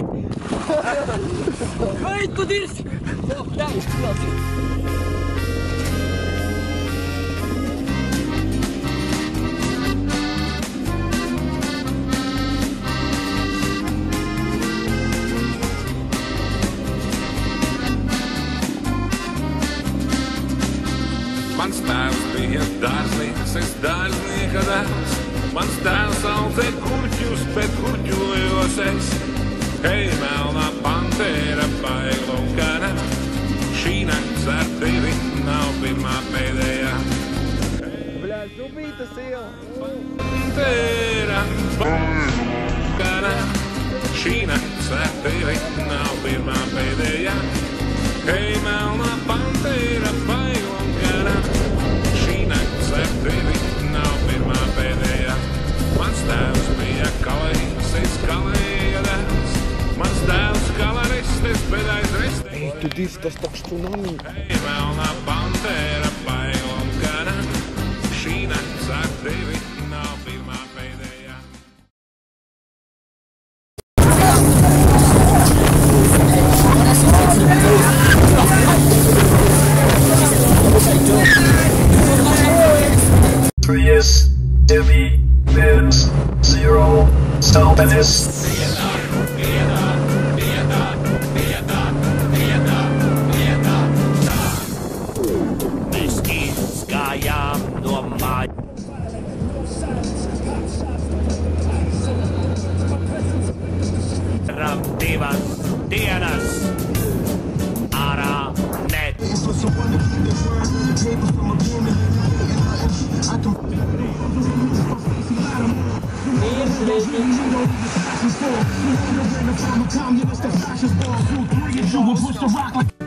блядь! Ой, кудись! О, блядь, Mans tēvs bija dārznieks, es dārznieka dēls. Mans tēvs audzē kuģus, bet kuģojos es. Hei, melnā pantēra, baila un kara. Šī nakts ar tevi nav pirmā pēdējā. Блядь, убийте сила! Pantēra, baila un kara. Šī nakts ar tevi nav pirmā pēdējā. Hei, melnā pantēra, baila un kara. Šī nakts ar tevi nav pirmā pēdējā. Mans tēvs bija kalējs, es kalēja dēls. Mans tēvs kalēristes, bet aiz restes. Ej, tu distas tak štunami! Hei, melnā pantēra, baila un kara. Šī nakts ar tevi nav pirmā pēdējā. Prius, Divi, Benz, Zero, Stelpenis. Mēs izgājām no mājas. Divas dienas ārā net.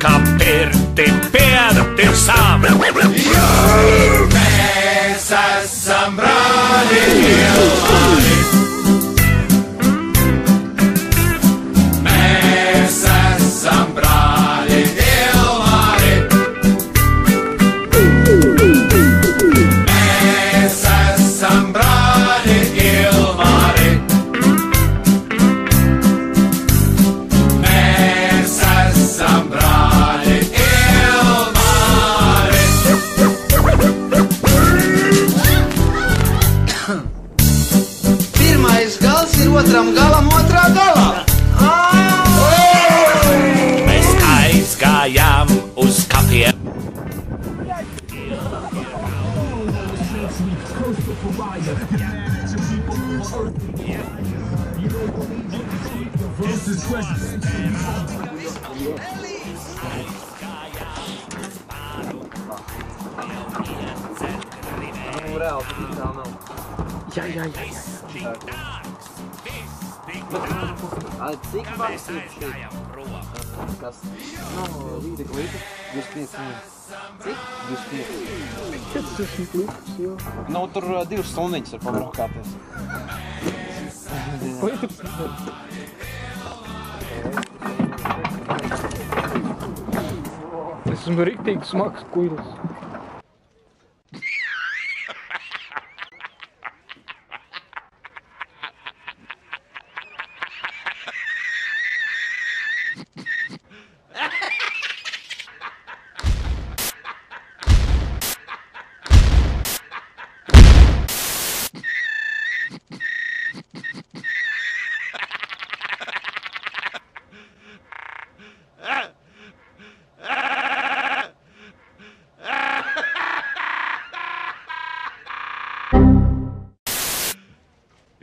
Kā pirti piedati sāmi. Mēs esam brāļi Ilmāri. Mēs esam brāļi Ilmāri. Mēs esam brāļi Ilmāri. Mēs esam brāļi Ilmāri. Pirmais gals ir otram galam otrā galā. Mēs aizgājām uz kapiem. Nu, reāli, tas tā nav. Jā. Ai, cik vārds ir šeit? Kas? Nu, līdekli. 25. Cik? 25. 40 litrus, jā. Nu, tur 2 stundiņas var pabraukāties. Ko ir tur? Es esmu riktīgi smags kuilis.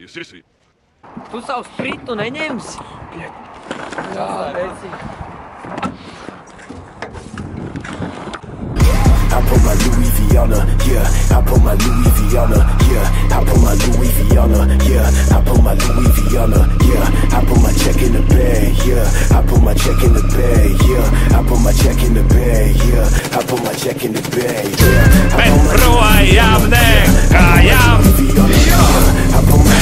Jūs esi? tu savu spritu neņemsi? Jā, reci. I put my Louis V on her, yeah. I put my Louis V on her, yeah. I put my Louis V on her, yeah. I put my Louis V on her, yeah. I put my check in the bag, yeah. I put my check in the bag, yeah. I put my check in the bag, yeah. I put my check in the bag, yeah. Bet projām nekājām. I put my